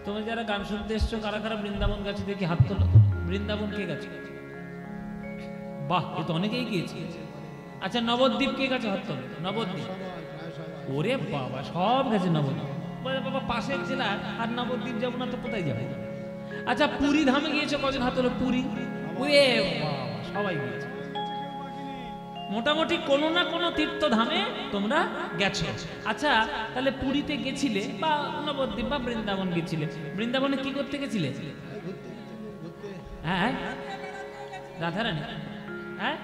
তোমরা যারা গান শুনতে এসছো কারা কারা বৃন্দাবন গেছে দেখি হাত তোলো। বৃন্দাবন কে গেছে? বাহ, এ তো অনেকেই গিয়েছে। আচ্ছা, নবদ্বীপ কে গেছে? হাত তোলো। নবদ্বীপ, ওরে বাবা, সব গেছে নবদ্বীপ। বাবা পাশের জেলা, আর নবদ্বীপ যাবো না তো কোথায় যাবে? আচ্ছা, পুরী ধামে গিয়েছে কজন? হাত তোলো। পুরী, ওরে বাবা, সবাই গিয়েছে। মোটামুটি কোনো না কোনো তীর্থধামে তোমরা গেছো। আচ্ছা, তাহলে পুরীতে গেছিলে বা নবদ্বীপ বা বৃন্দাবন গেছিলে, বৃন্দাবনে কি করতে গেছিলে? হ্যাঁ, রাধারানী। হ্যাঁ,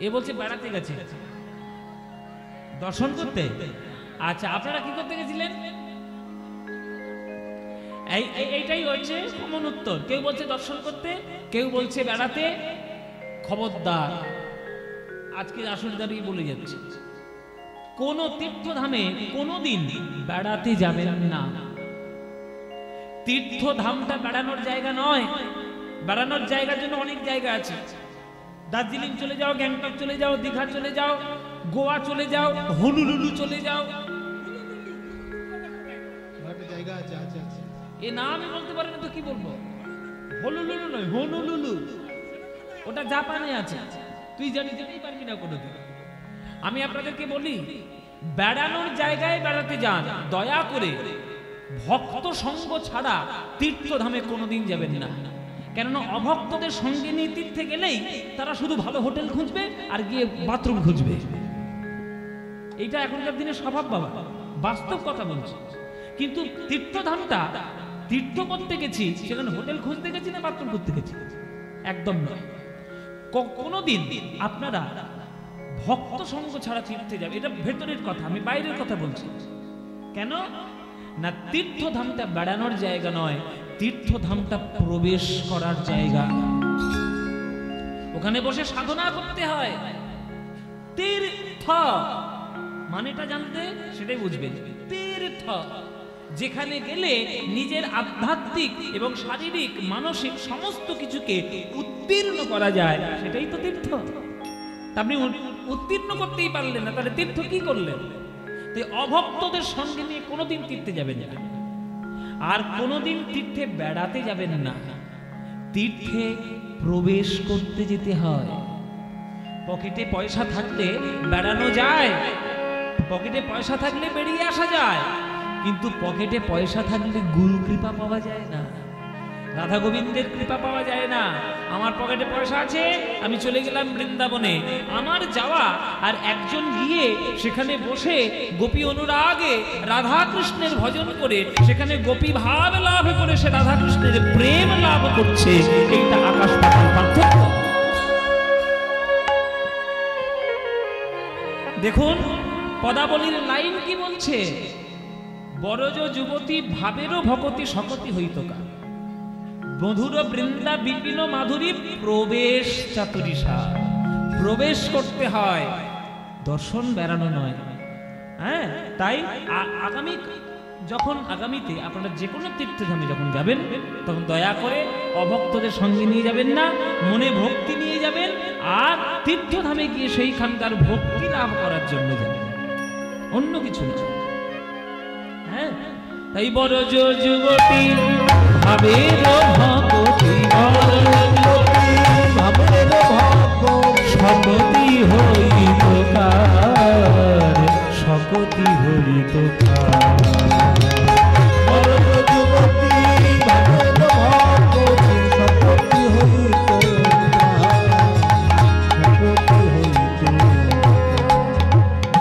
এ বলছে বেড়াতে গেছে, দর্শন করতে। আচ্ছা, আপনারা কি করতে গেছিলেন? এইটাই হচ্ছে কমন উত্তর। কেউ বলছে দর্শন করতে, কেউ বলছে বেড়াতে। খবরদার, আজকে আসল দাঁড়িয়ে বলে যাচ্ছে, কোন তীর্থধামে কোনদিন বেড়াতে যাবেন না। তীর্থধামটা বেড়ানোর জায়গা নয়। বেড়ানোর জায়গার জন্য অনেক জায়গা আছে। দার্জিলিং চলে যাও, গ্যাংটক চলে যাও, দীঘা চলে যাও, গোয়া চলে যাও, হনুলুলু চলে যাও। এ না আমি বলতে পারি না তো কি বলবো? হনুলুলু নয়, হনুলুলু, ওটা জাপানে আছে। তুই জানিতেই পারবি না কোনোদিন। আমি আপনাদেরকে বলি, বেড়ানোর জায়গায় বেড়াতে যান, দয়া করে ভক্ত সঙ্গ ছাড়া তীর্থধামে কোনোদিন যাবেন না। কেননা অভক্তদের সঙ্গে নিয়ে তীর্থে গেলেই তারা শুধু ভালো হোটেল খুঁজবে আর গিয়ে বাথরুম খুঁজবে। এইটা এখনকার দিনে স্বভাব বাবা, বাস্তব কথা বলছি। কিন্তু তীর্থধামটা তীর্থ করতে গেছি, সেখানে হোটেল খুঁজতে গেছি না বাথরুম খুঁজতে গেছি? একদম নয়। কোনোদিন আপনারা ভক্ত সঙ্গ ছাড়া তীর্থে যাবে, এটা ভেতরের কথা, আমি বাইরের কথা বলছি। কেন না, তীর্থধামটা বেড়ানোর জায়গা নয়, তীর্থধামটা প্রবেশ করার জায়গা। ওখানে বসে সাধনা করতে হয়। তীর্থ মানেটা জানতে, সেটাই বুঝবেন। তীর্থ, যেখানে গেলে নিজের আধ্যাত্মিক এবং শারীরিক মানসিক সমস্ত কিছুকে উত্তীর্ণ করা যায়, সেটাই তো তীর্থ। আপনি উত্তীর্ণ করতেই পারলেন না, তাহলে তীর্থ কি করলেন? তাই অভক্তদের সঙ্গে নিয়ে কোনোদিন তীর্থে যাবেন না, আর কোনোদিন তীর্থে বেড়াতে যাবেন না। তীর্থে প্রবেশ করতে যেতে হয়। পকেটে পয়সা থাকলে বেড়ানো যায়, পকেটে পয়সা থাকলে বেরিয়ে আসা যায়, কিন্তু পকেটে পয়সা থাকলে গুরু কৃপা পাওয়া যায় না, রাধা গোবিন্দের কৃপা পাওয়া যায় না। আমার পকেটে পয়সা আছে, আমি চলে গেলাম বৃন্দাবনে, আমার যাওয়া আর একজন গিয়ে সেখানে বসে গোপী অনুরাগে রাধা কৃষ্ণের ভজন করে সেখানে গোপী ভাব লাভ করে সে রাধা কৃষ্ণের প্রেম লাভ করছে, এইটা আকাশ পাতাল পার্থক্য। দেখুন পদাবলীর লাইন কি বলছে, বরজ যুবতী ভাবেরও ভকতি সকতি হইতকা, মধুর বৃন্দা বিপিন মাধুরী প্রবেশ চাতুরিষা। প্রবেশ করতে হয়, দর্শন বেড়ানো নয়। হ্যাঁ, তাই আগামীতে আপনারা যে কোনো তীর্থধামে যখন যাবেন, তখন দয়া করে অভক্তদের সঙ্গে নিয়ে যাবেন না, মনে ভক্তি নিয়ে যাবেন, আর তীর্থধামে গিয়ে সেইখানকার ভক্তি লাভ করার জন্য যাবেন, অন্য কিছু না। হ্যাঁ, তাই বরজ যুবতী ভাবের ভকতি, সকতি হইতকার, সকতি হইতকার। বরজ যুবতী ভাবের ভকতি, সকতি হইতকার।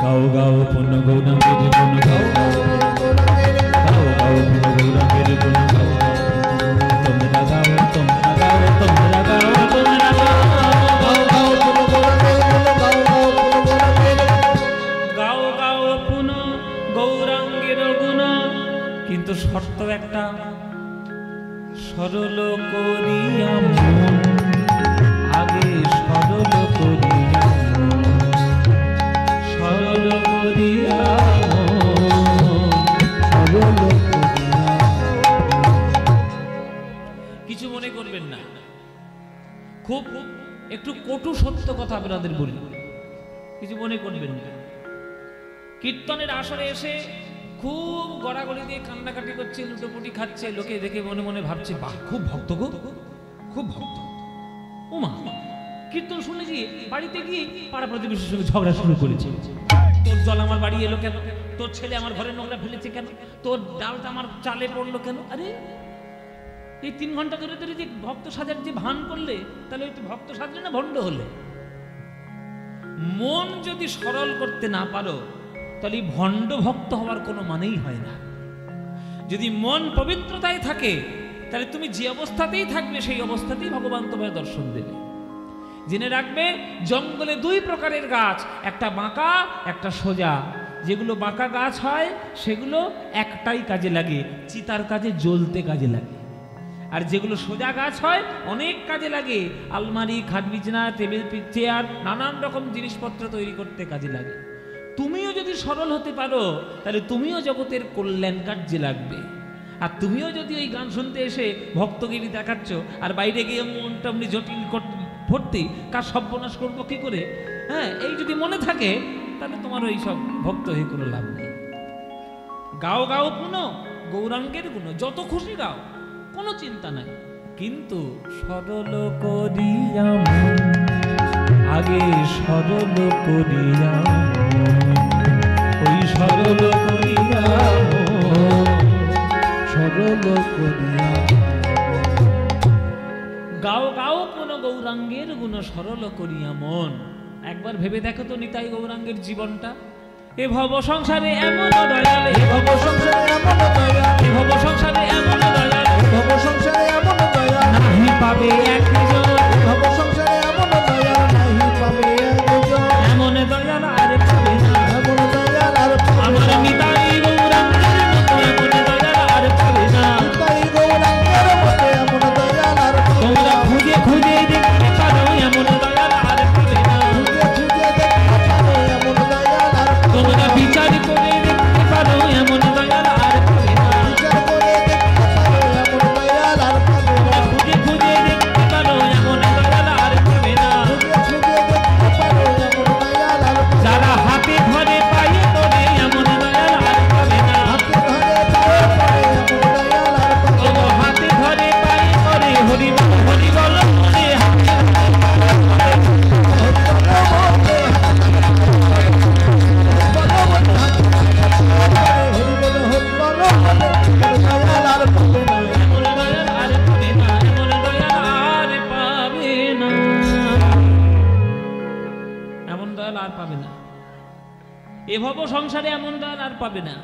গাও গাও পুণ্য গৌরাঙ্গের গুণ গাও, গাও গাও পুণ্য গৌরাঙ্গের গুণ গাও, তোমরা গাও, তোমরা গাও, তোমরা গাও, তোমরা গাও, গাও গাও পুণ্য গৌরাঙ্গের গুণ গাও, গাও গাও পুণ্য গৌরাঙ্গের গুণ। কিন্তু শর্ত একটা, সরল করিয়া মন, আগে সরল করিয়া মন, সরল করিয়া কিছু মনে করবেন না। খুব একটু কটু সত্য কথা আপনাদের বলি, কিছু মনে করবেন না। কীর্তনের আসরে এসে খুব গড়াগড়ি দিয়ে কান্নাকাটি করছে, লুটোপুটি খাচ্ছে, লোকে দেখে মনে মনে ভাবছে বাহ খুব ভক্ত গো, খুব ভক্ত। ওমা কীর্তন শুনে গিয়ে বাড়িতে গিয়ে পাড়া প্রতিবেশীর সঙ্গে ঝগড়া শুরু করেছে। তোর জল আমার বাড়ি এলো কেন, তোর ছেলে আমার ঘরে নোংরা ফেলেছে কেন, তোর ডালটা আমার চালে পড়লো কেন। আরে এই 3 ঘন্টা ধরে ধরে যে ভক্ত সাজার যে ভান করলে, তাহলে ওই ভক্ত সাজলে না ভণ্ড হলে? মন যদি সরল করতে না পারো তাহলে ভণ্ড ভক্ত হওয়ার কোনো মানেই হয় না। যদি মন পবিত্রতায় থাকে তাহলে তুমি যে অবস্থাতেই থাকবে সেই অবস্থাতেই ভগবান তোমায় দর্শন দেবে। জেনে রাখবে জঙ্গলে 2 প্রকারের গাছ, একটা বাঁকা একটা সোজা। যেগুলো বাঁকা গাছ হয় সেগুলো একটাই কাজে লাগে, চিতার কাজে, জ্বলতে কাজে লাগে। আর যেগুলো সোজা গাছ হয় অনেক কাজে লাগে, আলমারি, খাট বিছানা, টেবিল চেয়ার, নানান রকম জিনিসপত্র তৈরি করতে কাজে লাগে। তুমিও যদি সরল হতে পারো তাহলে তুমিও জগতের কল্যাণ কার্যে লাগবে। আর তুমিও যদি ওই গান শুনতে এসে ভক্তগিরি দেখাচ্ছ আর বাইরে গিয়ে মনটা এমনি জটিল ভর্তি, কার সর্বনাশ করবো কি করে, হ্যাঁ, এই যদি মনে থাকে তাহলে তোমার ওই সব ভক্ত হয়ে কোনো লাভ নেই। গাও গাও পুনো গৌরাঙ্গের গুণ, যত খুশি গাও, কোনো চিন্তা নাই, কিন্তু সরল করিয়া আগে সরল করিয়া, ওই সরল করিয়া সরল করিয়া গাও গাও কোন গৌরাঙ্গের গুণ সরল করিয়া মন। একবার ভেবে দেখো তো নিতাই গৌরাঙ্গের জীবনটা। এ ভব সংসারে এমন দয়াল, এ ভব সংসারে এমন দয়াল, এ ভব সংসারে এমন দয়াল, এ ভব সংসারে এমন দয়াল নাহি পাবে একজন, এ ভব সংসারে এমন দয়াল নাহি পাবে একজন, এমন দয়াল আর পাবে না, এমন দয়াল আর আমার নিতাই গৌরাঙ্গের মতো এমন দয়াল আর পাবে না, নিতাই গৌরাঙ্গের মতো এমন দয়াল আর পাবে না। তোমরা খুঁজে খুঁজে দেখতে পারো এমন দয়াল আর পাবে না, খুঁজে খুঁজে দেখতে পারো এমন দয়াল আর, তোমরা বিচার করে দেখতে পারো এমন দয়াল আর পাবে না, বিচার করে দেখতে পারো এমন দয়াল আর পাবে না, খুঁজে খুঁজে দেখতে পারো এমন দয়াল আর পাবে না, খুঁজে খুঁজে দেখতে পারো এমন দয়াল আর, যারা হাতে ধরে পায়ে ধরে এমন দয়াল আর পাবে না, হাতে ধরে পায়ে ধরে এমন দয়াল আর পাবে না, হাতে ধরে পায়ে ধরে হরি বল হরি বল মনে এভাবে সংসারে এমন দয়াল আর পাবে না।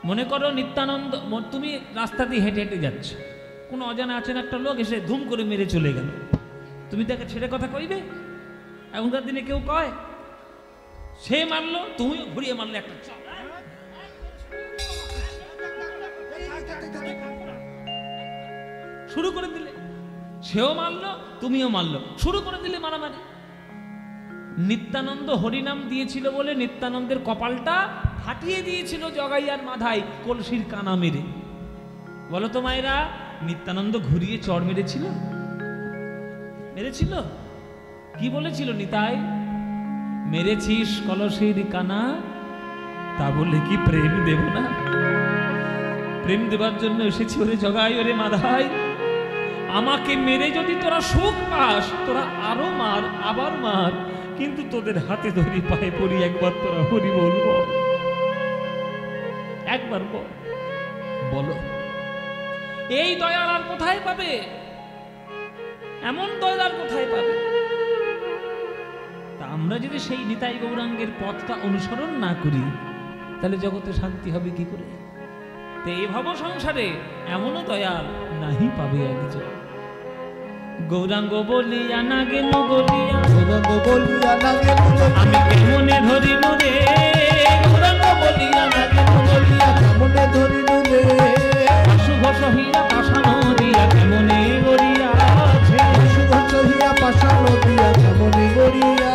মনে করো নিত্যানন্দ, তুমি রাস্তা দিয়ে হেঁটে হেঁটে যাচ্ছ, কোনো অজানা আছেন একটা লোক এসে ধুম করে মেরে চলে গেল, তুমি তাকে ছেড়ে কথা কইবে? এখনকার দিনে কেউ কয়? সে মারলো, তুমিও ঘুরিয়ে মারলে একটা শুরু করে দিলে, সেও মারলো তুমিও মারলো, শুরু করে দিলে মারামারি। নিত্যানন্দ হরিনাম দিয়েছিল বলে নিত্যানন্দের কপালটা ফাটিয়ে দিয়েছিল জগাইয়ার মাথায় কলসির কানা মেরে। বলো তো মায়েরা, নিত্যানন্দ ঘুরিয়ে চড় মেরেছিল? মেরেছিল? কি বলেছিল নিতাই? মেরেছিস কলসির কানা, তা বলে কি প্রেম দেব না? প্রেম দেবার জন্য এসেছি ওরে জগাই, ওরে মাধাই, আমাকে মেরে যদি তোরা সুখ পাস তোরা আরো মার, আবার মার, কিন্তু তোদের হাতে ধরি পায়ে পড়ি, একবার তোরা হরি বলবো, একবার বলো। এই দয়াল আর কোথায় পাবে? এমন দয়াল আর কোথায় পাবে? তা আমরা যদি সেই নিতাই গৌরাঙ্গের পথটা অনুসরণ না করি তাহলে জগতে শান্তি হবে কি করে? তো এই ভব সংসারে এমনও দয়াল নাহি পাবে একজন। গৌরাঙ্গ বলিয়া না গেল গলিয়া, গৌরাঙ্গ বলিয়া না গেল আমি কেমনে ধরিব রে, গৌরাঙ্গ বলিয়া না গেল গলিয়া কেমনে ধরিব রে, শুভ সহিয়া পাশানো দিয়া কেমনে গড়িয়া আছে, শুভ সহিয়া পাশানো দিয়া কেমনে গড়িয়া,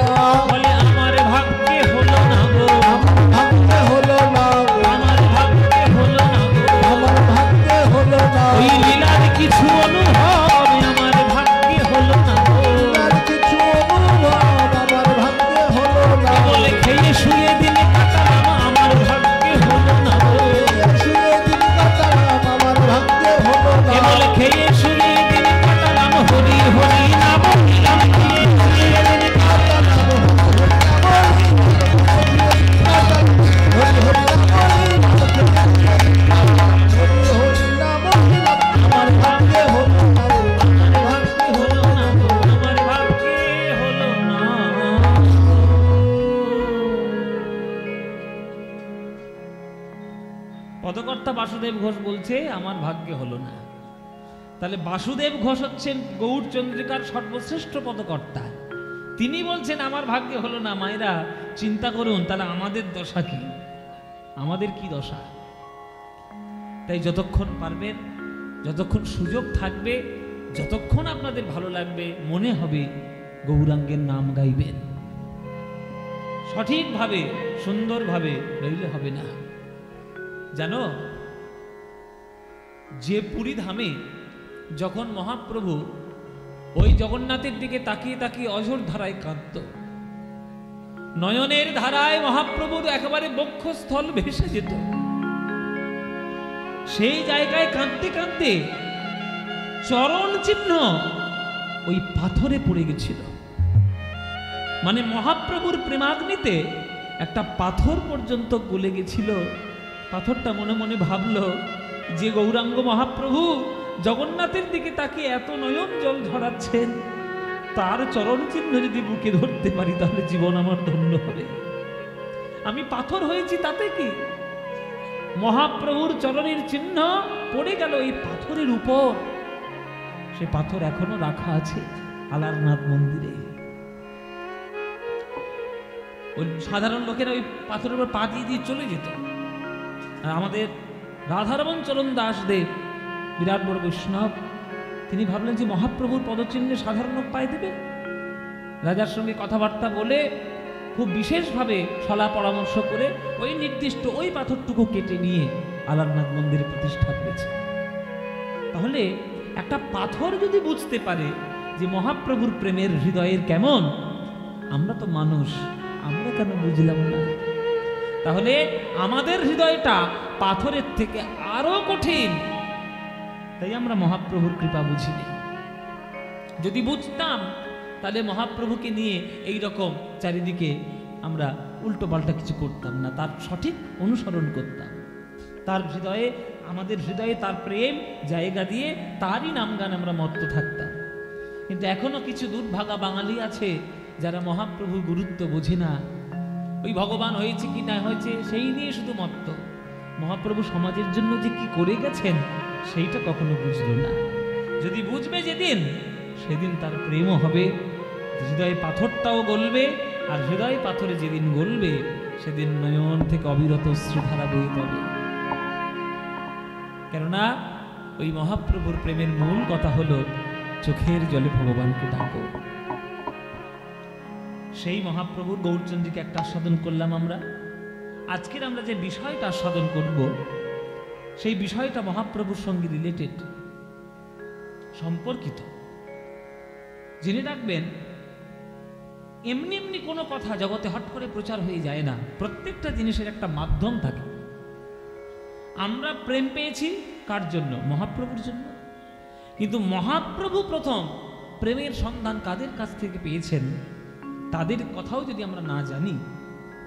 বলে আমার ভাগ্যে হলো না গো, আমার ভাগ্যে হলো না গো, আমার ভাগ্যে হলো না গো, আমার ভাগ্যে হলো না, ওই লীলার কিছু অনুভব আমার ভাগ্যে হলো না গো, লীলার কিছু অনুভব আমার ভাগ্যে হলো না, বলে খেয়ে শুয়ে দিনে কাটালাম আমার ভাগ্যে হলো বাসুদেব ঘোষ বলছে আমার ভাগ্যে হলো না। তাহলে বাসুদেব ঘোষ হচ্ছেন গৌরচন্দ্রিকার সর্বশ্রেষ্ঠ পদকর্তা, তিনি বলছেন আমার ভাগ্যে হলো না। মায়েরা চিন্তা করুন, তাহলে আমাদের দশা কি, আমাদের কি দশা? তাই যতক্ষণ পারবেন, যতক্ষণ সুযোগ থাকবে, যতক্ষণ আপনাদের ভালো লাগবে, মনে হবে গৌরাঙ্গের নাম গাইবেন সঠিকভাবে, সুন্দরভাবে, নইলে হবে না। জানো, যে পুরী ধামে যখন মহাপ্রভু ওই জগন্নাথের দিকে তাকিয়ে তাকিয়ে অঝোর ধারায় কাঁদত, নয়নের ধারায় মহাপ্রভুর একেবারে বক্ষস্থল ভেসে যেত, সেই জায়গায় কাঁদতে কাঁদতে চরণ চিহ্ন ওই পাথরে পড়ে গেছিল। মানে মহাপ্রভুর প্রেমাগ্নিতে একটা পাথর পর্যন্ত গলে গেছিল। পাথরটা মনে মনে ভাবলো যে গৌরাঙ্গ মহাপ্রভু জগন্নাথের দিকে তাকিয়ে এত নয়ন জল ঝরাচ্ছেন, তার চরণ চিহ্ন যদি বুকে ধরতে পারি তাহলে জীবন আমার ধন্য হবে। আমি পাথর হয়েছি তাতে কি, মহাপ্রভুর চরণের চিহ্ন পড়ে গেল এই পাথরের উপর। সে পাথর এখনো রাখা আছে আলারনাথ মন্দিরে। ওই সাধারণ লোকেরা ওই পাথরের উপর পা দিয়ে দিয়ে চলে যেত। আর আমাদের রাধারমণ চরণ দাসদেব, বিরাট বড় বৈষ্ণব, তিনি ভাবলেন যে মহাপ্রভুর পদচিহ্নে সাধারণ লোক পায়ে দেবে। রাজার সঙ্গে কথাবার্তা বলে খুব বিশেষভাবে সলা পরামর্শ করে ওই নির্দিষ্ট ওই পাথরটুকু কেটে নিয়ে আলারনাথ মন্দিরে প্রতিষ্ঠা করেছে। তাহলে একটা পাথর যদি বুঝতে পারে যে মহাপ্রভুর প্রেমের হৃদয়ের কেমন, আমরা তো মানুষ, আমরা কেন বুঝলাম না? তাহলে আমাদের হৃদয়টা পাথরের থেকে আরো কঠিন, তাই আমরা মহাপ্রভুর কৃপা বুঝিনি। যদি বুঝতাম তাহলে মহাপ্রভুকে নিয়ে এই রকম চারিদিকে আমরা উল্টো পাল্টা কিছু করতাম না, তার সঠিক অনুসরণ করতাম। তার হৃদয়ে, আমাদের হৃদয়ে তার প্রেম জায়গা দিয়ে তারই নাম গান আমরা মত্ত থাকতাম। কিন্তু এখনো কিছু দুর্ভাগা বাঙালি আছে যারা মহাপ্রভুর গুরুত্ব বোঝে না। ওই ভগবান হয়েছে কি না হয়েছে সেই নিয়ে শুধু মত্ত। মহাপ্রভু সমাজের জন্য যে কি করে গেছেন সেইটা কখনো বুঝলো না। যদি বুঝবে যেদিন, সেদিন তার প্রেমও হবে, হৃদয়ে পাথরটাও গলবে। আর হৃদয় পাথরে যেদিন গলবে সেদিন নয়ন থেকে অবিরত অশ্রুধারা বয়ে যাবে। কেননা ওই মহাপ্রভুর প্রেমের মূল কথা হলো চোখের জলে ভগবানকে ডাকো। সেই মহাপ্রভুর গৌরচন্দ্রীকে একটা আস্বাদন করলাম আমরা। আজকের আমরা যে বিষয়টা আস্বাদন করব সেই বিষয়টা মহাপ্রভুর সঙ্গে রিলেটেড, সম্পর্কিত। জেনে রাখবেন, এমনি এমনি কোনো কথা জগতে হট করে প্রচার হয়ে যায় না। প্রত্যেকটা জিনিসের একটা মাধ্যম থাকে। আমরা প্রেম পেয়েছি কার জন্য? মহাপ্রভুর জন্য। কিন্তু মহাপ্রভু প্রথম প্রেমের সন্ধান কাদের কাছ থেকে পেয়েছেন তাদের কথাও যদি আমরা না জানি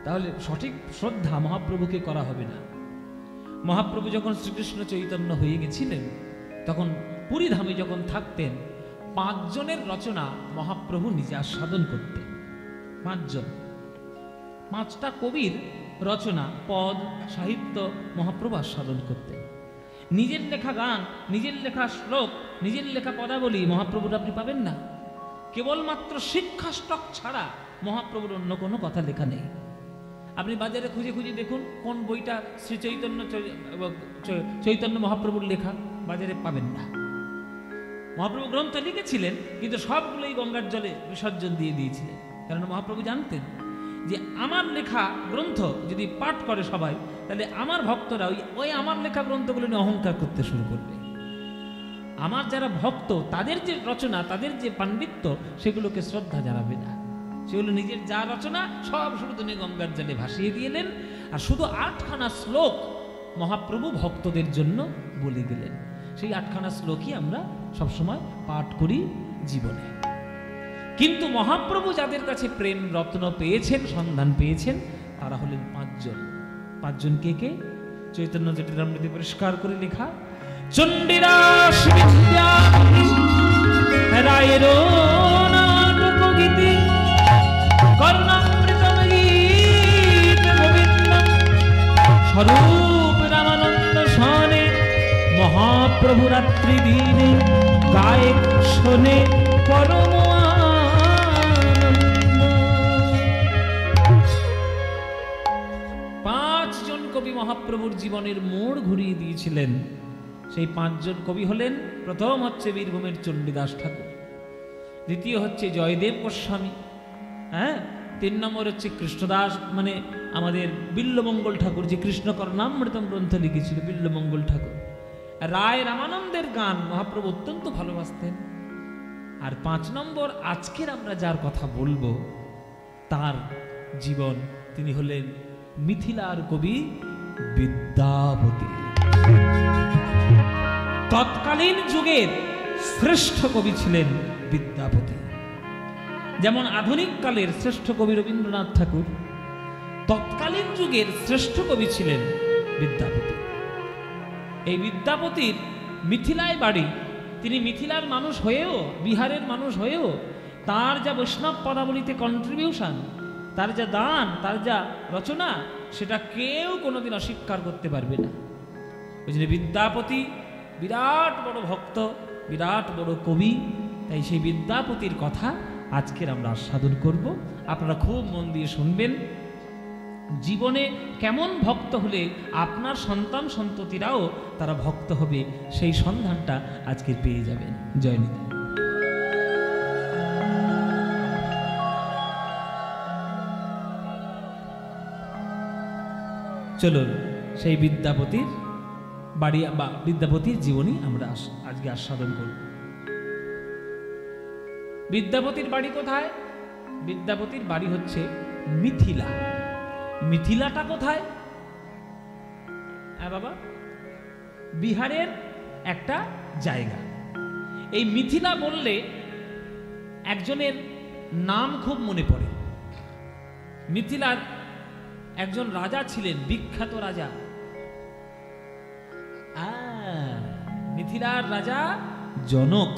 তাহলে সঠিক শ্রদ্ধা মহাপ্রভুকে করা হবে না। মহাপ্রভু যখন শ্রীকৃষ্ণ চৈতন্য হয়ে গেছিলেন, তখন পুরী ধামে যখন থাকতেন, 5 জনের রচনা মহাপ্রভু নিজে আস্বাদন করতেন। 5 জন, 5টা কবির রচনা, পদ, সাহিত্য মহাপ্রভু আস্বাদন করতেন। নিজের লেখা গান, নিজের লেখা শ্লোক, নিজের লেখা পদাবলী মহাপ্রভুর আপনি পাবেন না। কেবলমাত্র শিক্ষা স্টক ছাড়া মহাপ্রভুর অন্য কোনো কথা লেখা নেই। আপনি বাজারে খুঁজে খুঁজে দেখুন কোন বইটা শ্রী চৈতন্য মহাপ্রভুর লেখা, বাজারে পাবেন না। মহাপ্রভু গ্রন্থ লিখেছিলেন কিন্তু সবগুলোই গঙ্গার জলে বিসর্জন দিয়ে দিয়েছিলেন। কারণ মহাপ্রভু জানতেন যে আমার লেখা গ্রন্থ যদি পাঠ করে সবাই, তাহলে আমার ভক্তরা ওই আমার লেখা গ্রন্থগুলো নিয়ে অহংকার করতে শুরু করবে। আমার যারা ভক্ত তাদের যে রচনা, তাদের যে পাণ্ডিত্য, সেগুলোকে শ্রদ্ধা জানাবে না। সেগুলো নিজের যা রচনা সব শুধু তিনি গঙ্গার জলে ভাসিয়ে দিলেন। আর শুধু 8খানা শ্লোক মহাপ্রভু ভক্তদের জন্য বলে গেলেন। সেই 8খানা শ্লোকই আমরা সবসময় পাঠ করি জীবনে। কিন্তু মহাপ্রভু যাদের কাছে প্রেম রত্ন পেয়েছেন, সন্ধান পেয়েছেন, তারা হলেন 5 জন। 5 জন কে কে? চৈতন্য চরিতামৃতে পরিষ্কার করে লেখা, চণ্ডীদাস বিদ্যা রায়ের নাটক গীতি, কর্ণামৃতম গীত গোবিন্দ, স্বরূপ রামানন্দ সন মহাপ্রভু রাত্রি দিনে গায়ে শোনে পরম আনন্দ। 5 জন কবি মহাপ্রভুর জীবনের মোড় ঘুরিয়ে দিয়েছিলেন। সেই 5 জন কবি হলেন, প্রথম হচ্ছে বীরভূমের চণ্ডীদাস ঠাকুর, দ্বিতীয় হচ্ছে জয়দেব গোস্বামী, হ্যাঁ, 3 নম্বর হচ্ছে কৃষ্ণদাস, মানে আমাদের বিল্লমঙ্গল ঠাকুর, যে কৃষ্ণকর্ণামৃতম গ্রন্থ লিখেছিল বিল্লমঙ্গল ঠাকুর। রায় রামানন্দের গান মহাপ্রভু অত্যন্ত ভালোবাসতেন। আর 5 নম্বর আজকের আমরা যার কথা বলবো তার জীবন, তিনি হলেন মিথিলার কবি বিদ্যাপতি। তৎকালীন যুগের শ্রেষ্ঠ কবি ছিলেন বিদ্যাপতি। যেমন আধুনিক কালের শ্রেষ্ঠ কবি রবীন্দ্রনাথ ঠাকুর, তৎকালীন যুগের শ্রেষ্ঠ কবি ছিলেন বিদ্যাপতি। এই বিদ্যাপতির মিথিলায় বাড়ি। তিনি মিথিলার মানুষ হয়েও, বিহারের মানুষ হয়েও তার যা বৈষ্ণব পদাবলিতে কন্ট্রিবিউশন, তার যা দান, তার যা রচনা, সেটা কেউ কোনোদিন অস্বীকার করতে পারবে না। ওই জন্য বিদ্যাপতি বিরাট বড় ভক্ত, বিরাট বড় কবি। তাই সেই বিদ্যাপতির কথা আজকের আমরা আস্বাদন করব। আপনারা খুব মন দিয়ে শুনবেন। জীবনে কেমন ভক্ত হলে আপনার সন্তান সন্ততিরাও তারা ভক্ত হবে, সেই সন্ধানটা আজকে পেয়ে যাবেন। জয় নিতাই। চলুন সেই বিদ্যাপতির বাড়ি বা বিদ্যাপতির জীবনী আমরা আজকে আস্বাদন করব। বিদ্যাপতির বাড়ি কোথায়? বিদ্যাপতির বাড়ি হচ্ছে মিথিলা। মিথিলাটা কোথায়? হ্যাঁ বাবা, বিহারের একটা জায়গা। এই মিথিলা বললে একজনের নাম খুব মনে পড়ে। মিথিলার একজন রাজা ছিলেন, বিখ্যাত রাজা। মিথিলার রাজা জনক।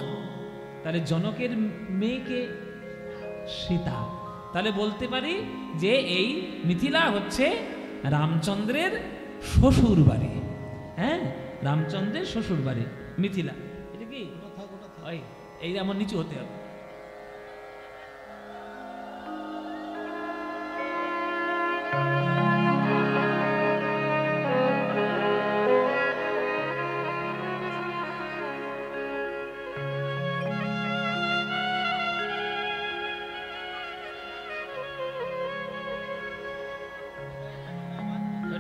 তাহলে জনকের মেয়েকে সীতা। তাহলে বলতে পারি যে এই মিথিলা হচ্ছে রামচন্দ্রের শ্বশুর বাড়ি। হ্যাঁ, রামচন্দ্রের শ্বশুর বাড়ি মিথিলা। এটা কি এই আমার নিচু হতে হবে।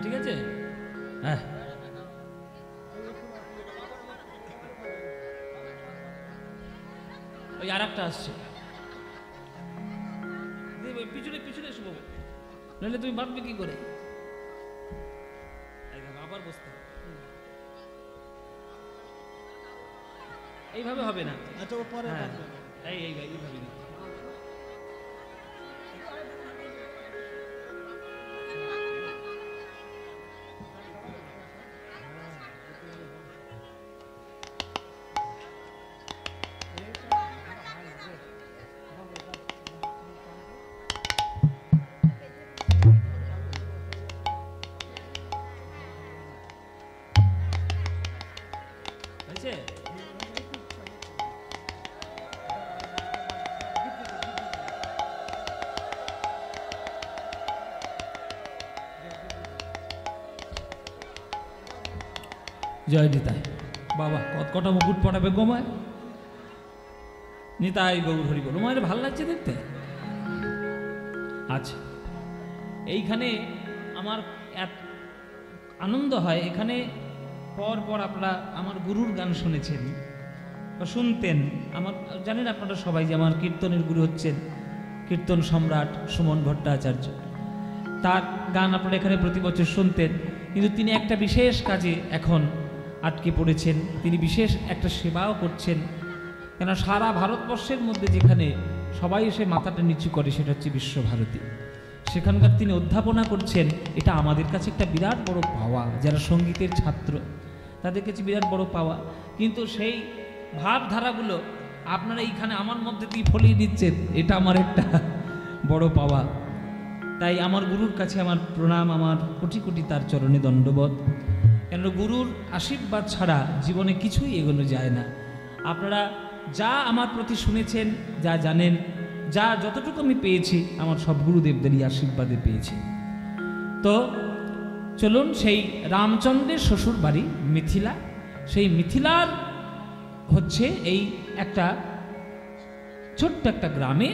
ঠিক আছে, হ্যাঁ। ওই আর একটা আসছে, পিছনে পিছনে এসে বলবো, নাহলে তুমি বাঁধবে কি করে? আবার বসতে এইভাবে হবে না। আচ্ছা, পরে এইভাবে জয় নিতাই। বাবা কটা মুকুট পড়াবে গোমায়, নিতাই গৌর হরি বল। মায়ের ভালো লাগছে দেখতে। আচ্ছা, এইখানে আমার আনন্দ হয়। এখানে পর পর আপনারা আমার গুরুর গান শুনেছেন বা শুনতেন। আমার জানেন আপনারা সবাই যে আমার কীর্তনের গুরু হচ্ছেন কীর্তন সম্রাট সুমন ভট্টাচার্য। তার গান আপনারা এখানে প্রতি বছর শুনতেন। কিন্তু তিনি একটা বিশেষ কাজে এখন আটকে পড়েছেন। তিনি বিশেষ একটা সেবাও করছেন। কেন সারা ভারতবর্ষের মধ্যে যেখানে সবাই এসে মাথাটা নিচু করে সেটা হচ্ছে বিশ্বভারতী। সেখানকার তিনি অধ্যাপনা করছেন। এটা আমাদের কাছে একটা বিরাট বড় পাওয়া, যারা সঙ্গীতের ছাত্র তাদের কাছে বিরাট বড় পাওয়া। কিন্তু সেই ভাবধারাগুলো আপনারা এইখানে আমার মধ্যে দিয়ে ফলিয়ে দিচ্ছেন, এটা আমার একটা বড় পাওয়া। তাই আমার গুরুর কাছে আমার প্রণাম, আমার কোটি কোটি তার চরণে দণ্ডবোধ। কেন গুরুর আশীর্বাদ ছাড়া জীবনে কিছুই এগোনো যায় না। আপনারা যা আমার প্রতি শুনেছেন, যা জানেন, যা যতটুকু আমি পেয়েছি আমার সব গুরুদেবদেরই আশীর্বাদে পেয়েছি। তো চলুন সেই রামচন্দ্রের শ্বশুর বাড়ি মিথিলা, সেই মিথিলার হচ্ছে এই একটা ছোট্ট একটা গ্রামে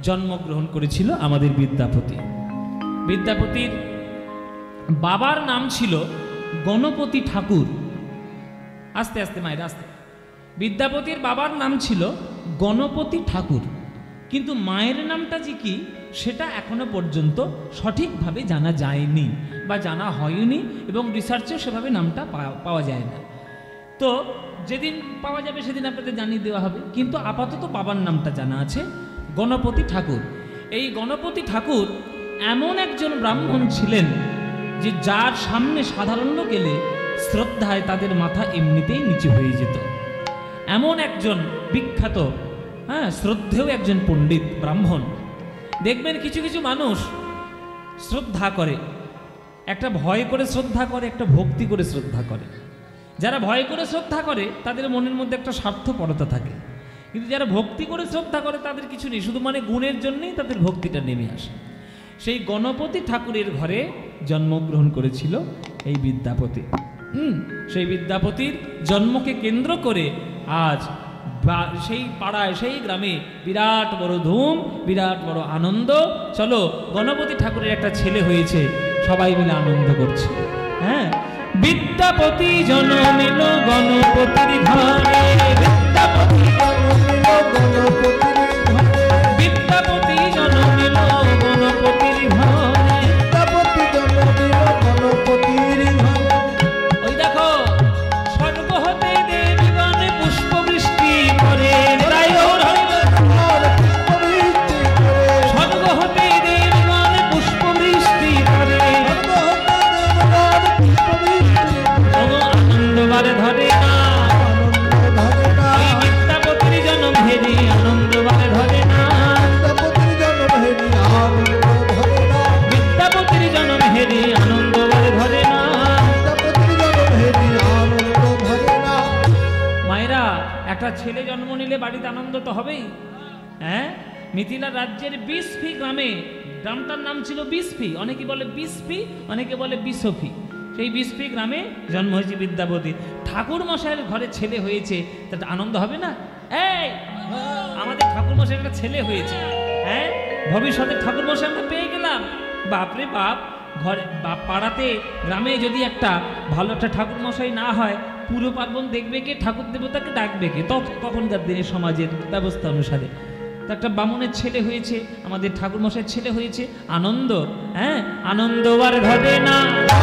জন্মগ্রহণ করেছিল আমাদের বিদ্যাপতি। বিদ্যাপতির বাবার নাম ছিল গণপতি ঠাকুর। আস্তে আস্তে মায়ের আস্তে। বিদ্যাপতির বাবার নাম ছিল গণপতি ঠাকুর, কিন্তু মায়ের নামটা যে কি সেটা এখনো পর্যন্ত সঠিকভাবে জানা যায়নি বা জানা হয়নি, এবং রিসার্চেও সেভাবে নামটা পাওয়া যায় না। তো যেদিন পাওয়া যাবে সেদিন আপনাদের জানিয়ে দেওয়া হবে, কিন্তু আপাতত বাবার নামটা জানা আছে গণপতি ঠাকুর। এই গণপতি ঠাকুর এমন একজন ব্রাহ্মণ ছিলেন যে যার সামনে সাধারণ লোক গেলে শ্রদ্ধায় তাদের মাথা এমনিতেই নিচু হয়ে যেত। এমন একজন বিখ্যাত, শ্রদ্ধেয় একজন পণ্ডিত ব্রাহ্মণ। দেখবেন কিছু কিছু মানুষ শ্রদ্ধা করে, একটা ভয় করে শ্রদ্ধা করে, একটা ভক্তি করে শ্রদ্ধা করে। যারা ভয় করে শ্রদ্ধা করে তাদের মনের মধ্যে একটা স্বার্থপরতা থাকে, কিন্তু যারা ভক্তি করে শ্রদ্ধা করে তাদের কিছু নেই, শুধু মানে গুণের জন্যই তাদের ভক্তিটা নেমে আসে। সেই গণপতি ঠাকুরের ঘরে জন্মগ্রহণ করেছিল এই বিদ্যাপতি। সেই বিদ্যাপতির জন্মকে কেন্দ্র করে আজ সেই পাড়ায়, সেই গ্রামে বিরাট বড় ধুম, বিরাট বড় আনন্দ। চলো, গণপতি ঠাকুরের একটা ছেলে হয়েছে, সবাই মিলে আনন্দ করছে। হ্যাঁ, বিদ্যাপতি জন্মিল গণপতির ঘরে, বিদ্যাপতি জন্মিল গণপতির ঘরে, বিদ্যাপতি জন্মিল গণপতির ঘরে, বিদ্যাপতি জন্মিল গণপতির ঘরে। ওই দেখো, স্বর্গ হতে দেবগণ পুষ্প বৃষ্টি করে, স্বর্গ হতে দেবগণ পুষ্প বৃষ্টি করে, আনন্দ বারে ধরে না, বিদ্যাপতির জন্ম হেরি আনন্দ বারে ধরে না, বিদ্যাপতির জন্ম হেরি আনন্দ বারে ধরে না। মায়েরা, একটা ছেলে জন্ম নিলে বাড়িতে আনন্দ তো হবেই। হ্যাঁ, মিথিলা রাজ্যের বিসফি গ্রামে, গ্রামটার নাম ছিল বিসফি, অনেকে বলে বিসফি, অনেকে বলে বিসফি। সেই বিসফি গ্রামে জন্ম হয়েছে বিদ্যাপতি। ঠাকুর মশাইয়ের ঘরে ছেলে হয়েছে, তাতে আনন্দ হবে না? এই আমাদের ঠাকুর মশাইয়ের একটা ছেলে হয়েছে, হ্যাঁ, ভবিষ্যতে ঠাকুর মশাই আমরা পেয়ে গেলাম। বাপরে বাপ, ঘরে বা পাড়াতে গ্রামে যদি একটা ভালো একটা ঠাকুর মশাই না হয়, পুরো পার্বণ দেখবে কে, ঠাকুর দেবতাকে ডাকবে কে? তখনকার দিনে সমাজের ব্যবস্থা অনুসারে তো একটা বামুনের ছেলে হয়েছে, আমাদের ঠাকুর মশাইয়ের ছেলে হয়েছে, আনন্দ। হ্যাঁ, আনন্দ আর ঘটে না,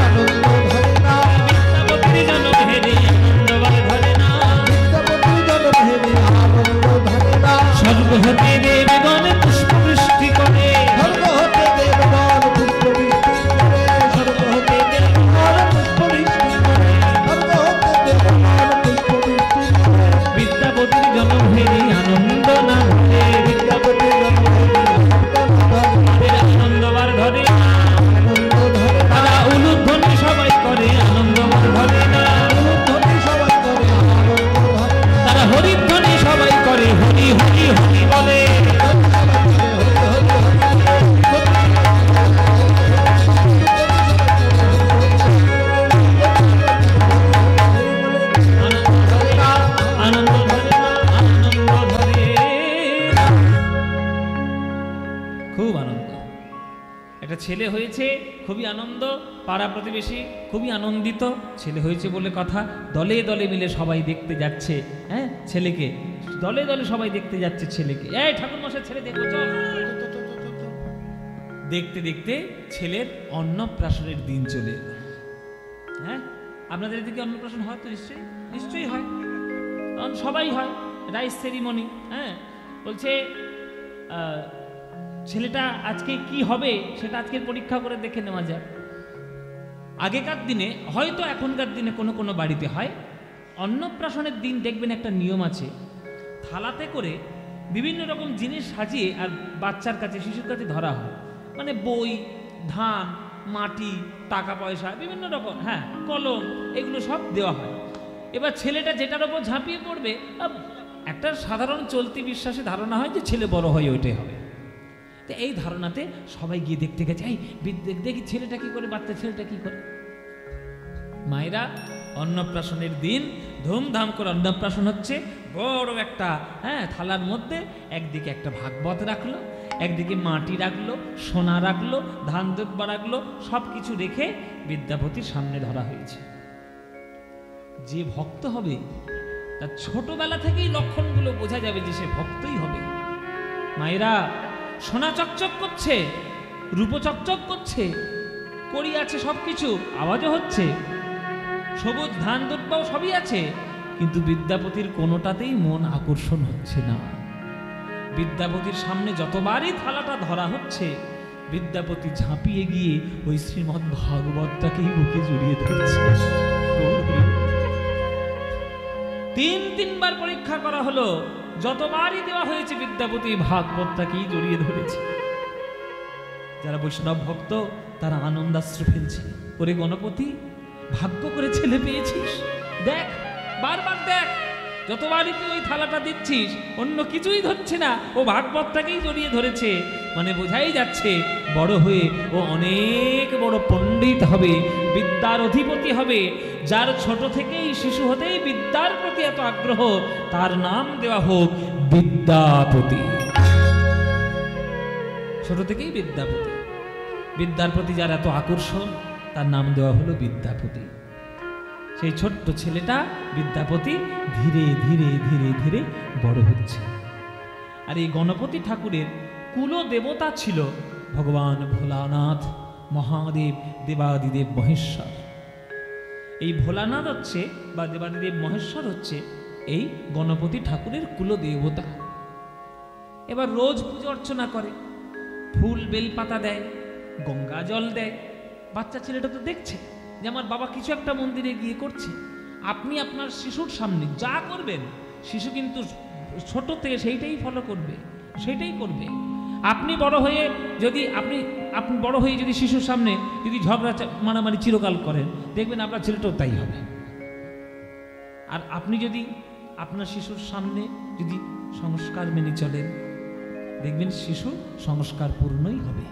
আনন্দ ঘটে না, বিদ্যাপতির জন্ম হেরি আনন্দ আর ঘটে না, বিদ্যাপতির জন্ম হেরি আনন্দ ঘটে না, স্বর্গ হতে দেবগণ পুষ্প বৃষ্টি করে, স্বর্গ হতে দেবগণ পুষ্প বৃষ্টি করে, স্বর্গ হতে দেবগণ পুষ্প বৃষ্টি করে, স্বর্গ হতে দেবগণ পুষ্প বৃষ্টি করে, বিদ্যাপতির জন্ম হেরি আনন্দ না ঘটে, বিদ্যাপতির জন্ম হেরি আনন্দ বার ধরে না, আনন্দ ধরে, তারা উলুধ্বনি সবাই করে আনন্দ বার ধরে না, উলুধ্বনি সবাই করে আনন্দ ধরে না, তারা হরিধ্বনি সবাই করে হরি হরি হরি বলে, আনন্দ ধরে না, আনন্দ ধরে না। খুব আনন্দ, একটা ছেলে হয়েছে, খুবই আনন্দ, পাড়া প্রতিবেশী খুবই আনন্দিত, ছেলে হয়েছে বলে কথা। দলে দলে মিলে সবাই দেখতে যাচ্ছে, হ্যাঁ, ছেলেকে দলে দলে সবাই দেখতে যাচ্ছে ছেলেকে। এই ঠাকুর মশাই ছেলে দেখো, চল। দেখতে দেখতে ছেলের অন্নপ্রাশনের দিন চলে এলো। হ্যাঁ, আপনাদের এদিকে অন্নপ্রাশন হয় তো? নিশ্চয়ই নিশ্চয়ই হয়, কারণ সবাই হয়, রাইস সেরিমনি। হ্যাঁ, বলছে ছেলেটা আজকে কি হবে সেটা আজকের পরীক্ষা করে দেখে নেওয়া যায়। আগেকার দিনে, হয়তো এখনকার দিনে কোনো কোনো বাড়িতে হয়, অন্নপ্রাশনের দিন দেখবেন একটা নিয়ম আছে, থালাতে করে বিভিন্ন রকম জিনিস সাজিয়ে আর বাচ্চার কাছে, শিশুর কাছে ধরা হয়। মানে বই, ধান, মাটি, টাকা পয়সা, বিভিন্ন রকম, হ্যাঁ, কলম, এগুলো সব দেওয়া হয়। এবার ছেলেটা যেটার ওপর ঝাঁপিয়ে পড়বে, একটা সাধারণ চলতি বিশ্বাসে ধারণা হয় যে ছেলে বড় হয়ে ওইটাই হবে। তো এই ধারণাতে সবাই গিয়ে দেখতে গেছে, এই দেখি ছেলেটা কি করে, বাচ্চা ছেলেটা কি করে। মায়েরা অন্নপ্রাশনের দিন ধুমধাম করে অন্নপ্রাশন হচ্ছে, বড় একটা থালার মধ্যে একদিকে একটা ভাগবত রাখলো, একদিকে মাটি রাখলো, সোনা রাখলো, ধান দুব্বা রাখলো, সব কিছু রেখে বিদ্যাপতির সামনে ধরা হয়েছে। যে ভক্ত হবে তার ছোটবেলা থেকেই লক্ষণগুলো বোঝা যাবে যে সে ভক্তই হবে। মায়েরা, সোনা চকচক করছে, রূপ চকচক করছে, কড়ি আছে, সবকিছু আওয়াজও হচ্ছে, সবুজ ধান দুব্বাও সবই আছে, কিন্তু বিদ্যাপতির কোনোটাতেই মন আকর্ষণ হচ্ছে না। বিদ্যাপতির সামনে যতবারই থালাটা ধরা হচ্ছে, বিদ্যাপতি ঝাঁপিয়ে গিয়ে ওই শ্রীমদ্ ভাগবতটাকেই বুকে জড়িয়ে ধরছে। তিনবার পরীক্ষা করা হলো, যতবারই দেওয়া হয়েছে বিদ্যাপতি ভাগবতটাকেই জড়িয়ে ধরেছে। যারা বৈষ্ণব ভক্ত তারা আনন্দাশ্রু ফেলছে। ওরে গণপতি, ভাগ্য করে ছেলে পেয়েছিস, দেখ, বারবার দেখ, যতবারই তুই ওই থালাটা দিচ্ছিস অন্য কিছুই ধরছে না, ও ভাগবতটাকেই জড়িয়ে ধরেছে। মানে বোঝাই যাচ্ছে বড় হয়ে ও অনেক বড় পণ্ডিত হবে, বিদ্যার অধিপতি হবে। যার ছোট থেকেই, শিশু হতেই বিদ্যার প্রতি এত আগ্রহ, তার নাম দেওয়া হোক বিদ্যাপতি। ছোট থেকেই বিদ্যাপতি, বিদ্যার প্রতি যার এত আকর্ষণ, তার নাম দেওয়া হলো বিদ্যাপতি। সেই ছোট্ট ছেলেটা বিদ্যাপতি ধীরে ধীরে ধীরে ধীরে বড় হচ্ছে। আর এই গণপতি ঠাকুরের কুল দেবতা ছিল ভগবান ভোলানাথ, মহাদেব, দেবাদিদেব মহেশ্বর। এই ভোলানাথ হচ্ছে বা দেবাদিদেব মহেশ্বর হচ্ছে এই গণপতি ঠাকুরের কুল দেবতা। এবার রোজ পুজো অর্চনা করে, ফুল বেলপাতা দেয়, গঙ্গা জল দেয়। বাচ্চা ছেলেটা তো দেখছে যে আমার বাবা কিছু একটা মন্দিরে গিয়ে করছে। আপনি আপনার শিশুর সামনে যা করবেন, শিশু কিন্তু ছোট থেকে সেইটাই ফলো করবে, সেইটাই করবে। আপনি বড় হয়ে যদি আপনি বড় হয়ে যদি শিশুর সামনে যদি ঝগড়া মারামারি চিরকাল করেন, দেখবেন আপনার ছেলেটাও তাই হবে। আর আপনি যদি আপনার শিশুর সামনে যদি সংস্কার মেনে চলেন, দেখবেন শিশু সংস্কার পূর্ণই হবে।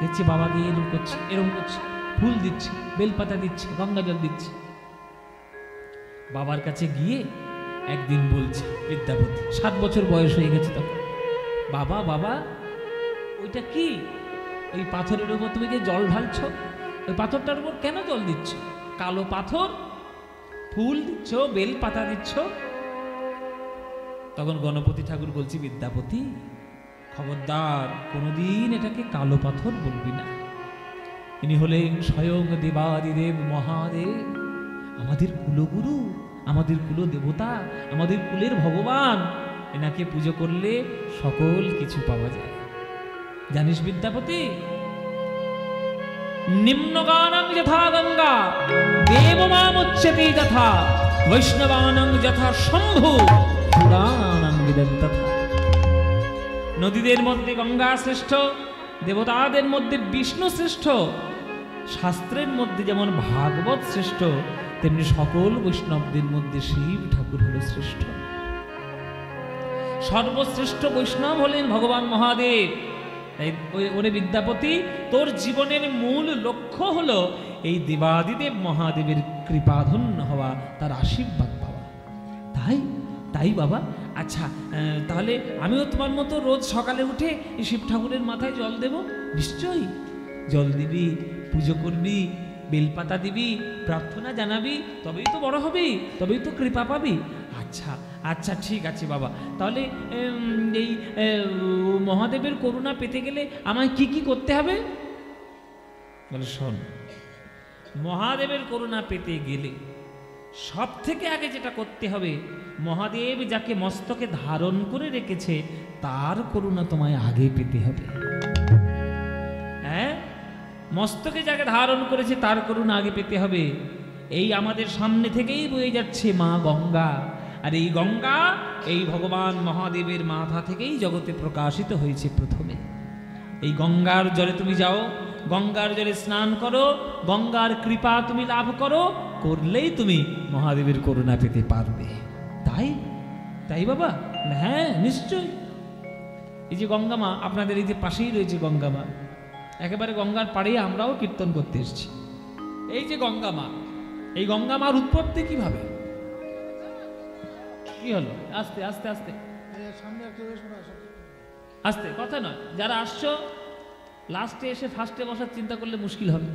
দেখছি বাবা গিয়ে এরকম করছে, এরকম করছে, ফুল দিচ্ছে, বেলপাতা দিচ্ছে, গঙ্গা জল দিচ্ছে। বাবার কাছে গিয়ে একদিন বলছে বিদ্যাপতি, 7 বছর বয়স হয়ে গেছে তখন, বাবা বাবা ওইটা কি? ওই পাথরের উপর তুমি যে জল ঢালছ, ওই পাথরটার উপর কেন জল দিচ্ছ? কালো পাথর, ফুল দিচ্ছ, বেল পাতা দিচ্ছ। তখন গণপতি ঠাকুর বলছি, বিদ্যাপতি খবরদার, কোনোদিন এটাকে কালো পাথর বলবি না। ইনি হলেন স্বয়ং দেবাদিদেব মহাদেব, আমাদের কুলগুরু, আমাদের কুল দেবতা, আমাদের কুলের ভগবান। এনাকে পুজো করলে সকল কিছু পাওয়া যায়। জানিস বিদ্যাপতি, নিম্নগানং যথা গঙ্গা দেবমামুচ্যতে যথা, বৈষ্ণবানং যথা শম্ভু পুরাণানাং বিদং তথা। নদীদের মধ্যে গঙ্গা শ্রেষ্ঠ, দেবতাদের মধ্যে বিষ্ণু শ্রেষ্ঠ, শাস্ত্রের মধ্যে যেমন ভাগবত শ্রেষ্ঠ, তেমনি সকল বৈষ্ণবদের মধ্যে শিব ঠাকুর হল শ্রেষ্ঠ। সর্বশ্রেষ্ঠ বৈষ্ণব হলেন ভগবান মহাদেব। ওরে বিদ্যাপতি, তোর জীবনের মূল লক্ষ্য হলো এই দেবাদিদেব মহাদেবের কৃপাধন্য হওয়া, তার আশীর্বাদ পাওয়া। তাই বাবা, আচ্ছা তাহলে আমিও তোমার মতো রোজ সকালে উঠে শিব ঠাকুরের মাথায় জল দেব? নিশ্চয়ই জল দিবি, পুজো করবি, বেলপাতা দিবি, প্রার্থনা জানাবি, তবেই তো বড় হবি, তবেই তো কৃপা পাবি। আচ্ছা আচ্ছা ঠিক আছে বাবা, তাহলে এই মহাদেবের করুণা পেতে গেলে আমায় কি কি করতে হবে? বলে শোন, মহাদেবের করুণা পেতে গেলে সব থেকে আগে যেটা করতে হবে, মহাদেব যাকে মস্তকে ধারণ করে রেখেছে তার করুণা তোমায় আগে পেতে হবে। হ্যাঁ, মস্তকে যাকে ধারণ করেছে তার করুণা আগে পেতে হবে। এই আমাদের সামনে থেকেই বয়ে যাচ্ছে মা গঙ্গা, আর এই গঙ্গা এই ভগবান মহাদেবের মাথা থেকেই জগতে প্রকাশিত হয়েছে প্রথমে। এই গঙ্গার জলে তুমি যাও, গঙ্গার জলে স্নান করো, গঙ্গার কৃপা তুমি লাভ করো, করলেই তুমি মহাদেবের করুণা পেতে পারবে। তাই তাই বাবা? হ্যাঁ নিশ্চয়ই। এই যে গঙ্গা মা আপনাদের এই যে পাশেই রয়েছে গঙ্গা মা, একেবারে গঙ্গার পাড়ে আমরাও কীর্তন করতে এসেছি। এই যে গঙ্গা মা, এই গঙ্গা মার উৎপত্তি কিভাবে, কি হলো? আস্তে আস্তে আস্তে আস্তে, কথা নয়। যারা আসছো লাস্টে এসে ফার্স্টে বসার চিন্তা করলে মুশকিল হবে।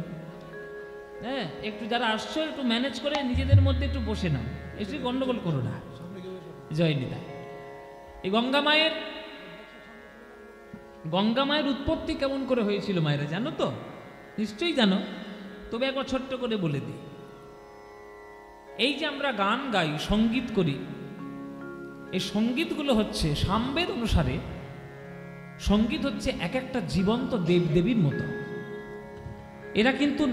হ্যাঁ, একটু যারা আসছো একটু ম্যানেজ করে নিজেদের মধ্যে একটু বসে নাও, এসে গন্ডগোল করো না। জয় নিতাই। এই গঙ্গা মায়ের উৎপত্তি কেমন করে হয়েছিল মায়েরা জানো তো? নিশ্চয়ই জানো, তবে একবার ছোট্ট করে বলে দিই। এই যে আমরা গান গাই, সঙ্গীত করি, এই সঙ্গীতগুলো হচ্ছে সামবেদ অনুসারে সঙ্গীত হচ্ছে এক একটা জীবন্ত দেবদেবীর মতো। এরা কিন্তু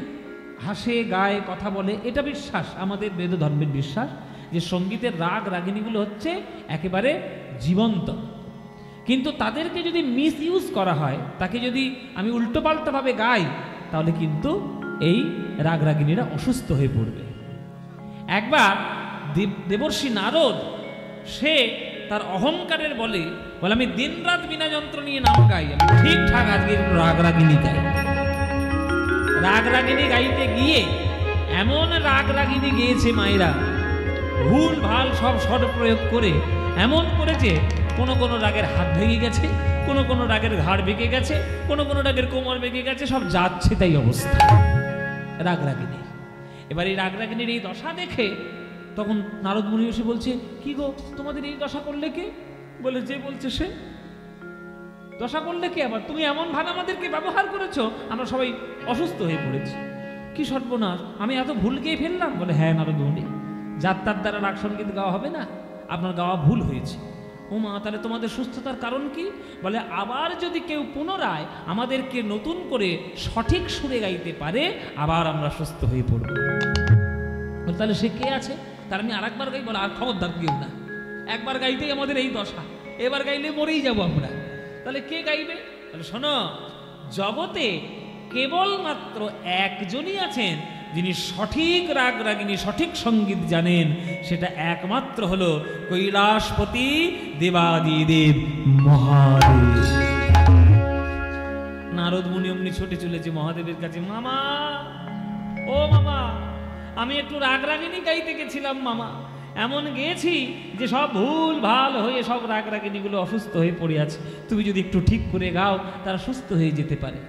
হাসে, গায়, কথা বলে, এটা বিশ্বাস, আমাদের বেদ ধর্মের বিশ্বাস যে সঙ্গীতের রাগ রাগিনীগুলো হচ্ছে একেবারে জীবন্ত। কিন্তু তাদেরকে যদি মিস ইউজ করা হয়, তাকে যদি আমি উল্টোপাল্টাভাবে গাই, তাহলে কিন্তু এই রাগ রাগিনীরা অসুস্থ হয়ে পড়বে। একবার দেবর্ষি নারদ, সে তার অহংকারের বলে আমি দিন রাত বিনা যন্ত্র নিয়ে নাম গাই, আমি ঠিকঠাক আজকে রাগ রাগিনী গাই। রাগ রাগিনী গাইতে গিয়ে এমন রাগ রাগিনী গেয়েছে মায়েরা, ভুল ভাল সব স্বর প্রয়োগ করে এমন করেছে, কোনো কোনো রাগের হাত ভেঙে গেছে, কোনো কোনো রাগের ঘাড় ভেঙে গেছে, কোনো কোনো রাগের কোমর ভেঙে গেছে, সব যাচ্ছে তাই অবস্থা রাগ রাগিনী। এবার এই রাগ রাগিনীর এই দশা দেখে তখন নারদ মুনি এসে বলছে, কি গো তোমাদের এই দশা করলে কে? বলে, যে বলছে সে। দশা করলে কে? আবার তুমি এমন ভাবে আমাদেরকে ব্যবহার করেছো, আমরা সবাই অসুস্থ হয়ে পড়েছি। কি সর্বনাশ, আমি এত ভুল গিয়ে ফেললাম? বলে, হ্যাঁ নারদ মুনি, যাত্রার দ্বারা রাগ সঙ্গীত গাওয়া হবে না, আপনার গাওয়া ভুল হয়েছে। ও মা, তাহলে তোমাদের সুস্থতার কারণ কি? বলে, আবার যদি কেউ পুনরায় আমাদেরকে নতুন করে সঠিক সুরে গাইতে পারে, আবার আমরা সুস্থ হয়ে পড়ব। তাহলে সে কে আছে? তার আমি আরেকবার গাই? বলে, আর খবরদার কেউ না, একবার গাইতেই আমাদের এই দশা, এবার গাইলে মরেই যাব আমরা। তাহলে কে গাইবে? তাহলে শোনো, জগতে কেবলমাত্র একজনই আছেন যিনি সঠিক রাগ রাগিনী, সঠিক সঙ্গীত জানেন, সেটা একমাত্র হলো কৈলাসপতি দেবাদিদেব মহাদেব। নারদ মুনি অমনি ছুটে চলেছে মহাদেবের কাছে, মামা, ও মামা, আমি একটু রাগ রাগিনী গাইতে গেছিলাম মামা, এমন গেছি যে সব ভুল ভাল হয়ে সব রাগ রাগিনীগুলো অসুস্থ হয়ে পড়ে আছে, তুমি যদি একটু ঠিক করে গাও তারা সুস্থ হয়ে যেতে পারে।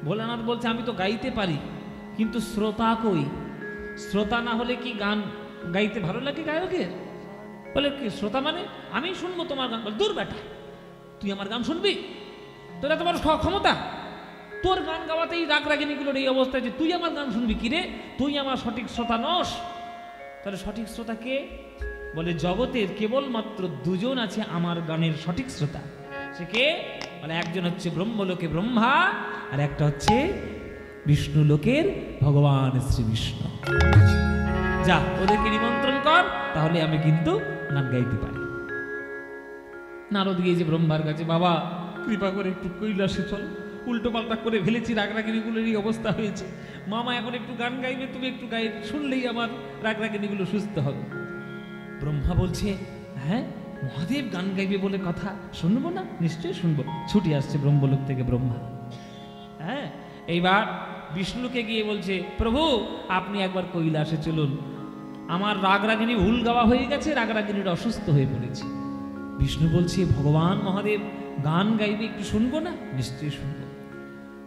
ভোলানাথ বলছে, আমি তো গাইতে পারি, কিন্তু শ্রোতা কই? শ্রোতা না হলে কি গান গাইতে ভালো লাগে গায়কের? বলে, কি শ্রোতা মানে? আমি শুনবো তোমার গান। দূর বেটা, তুই আমার গান শুনবি? তোর এত বড় ক্ষমতা, তোর গান গাওয়াতেই রাগ রাগিনীগুলোর এই অবস্থায় যে তুই আমার গান শুনবি? কিরে, তুই আমার সঠিক শ্রোতা নস। তাহলে সঠিক শ্রোতা কে? বলে, জগতের কেবলমাত্র দুজন আছে আমার গানের সঠিক শ্রোতা। সে কে? বলে, একজন হচ্ছে ব্রহ্মলোকে ব্রহ্মা, আর একটা হচ্ছে বিষ্ণু লোকের ভগবান শ্রী বিষ্ণু। যা, ওদেরকে নিমন্ত্রণ কর, তাহলে আমি কিন্তু গান গাইতে পারি। নারদ গিয়ে যে ব্রহ্মার কাছে, বাবা কৃপা করে একটু কৈলাসে চল, উল্টো পাল্টা করে ফেলেছি, রাগ রাগিনীগুলোর এই অবস্থা হয়েছে, মামা এখন একটু গান গাইবে, তুমি একটু গাই, শুনলেই আমার রাগ রাগিনীগুলো সুস্থ হবে। ব্রহ্মা বলছে, হ্যাঁ মহাদেব গান গাইবে বলে কথা, শুনবো না? নিশ্চয়ই শুনবো। ছুটি আসছে ব্রহ্মলোক থেকে ব্রহ্মা। হ্যাঁ, এইবার বিষ্ণুকে গিয়ে বলছে, প্রভু আপনি একবার কৈলাসে চলুন, আমার রাগ রাগিনী ভুল গাওয়া হয়ে গেছে, রাগ রাগিনীর অসুস্থ হয়ে পড়েছে। বিষ্ণু বলছে, ভগবান মহাদেব গান গাইবে, একটু শুনবো না? নিশ্চয়ই শুনবো।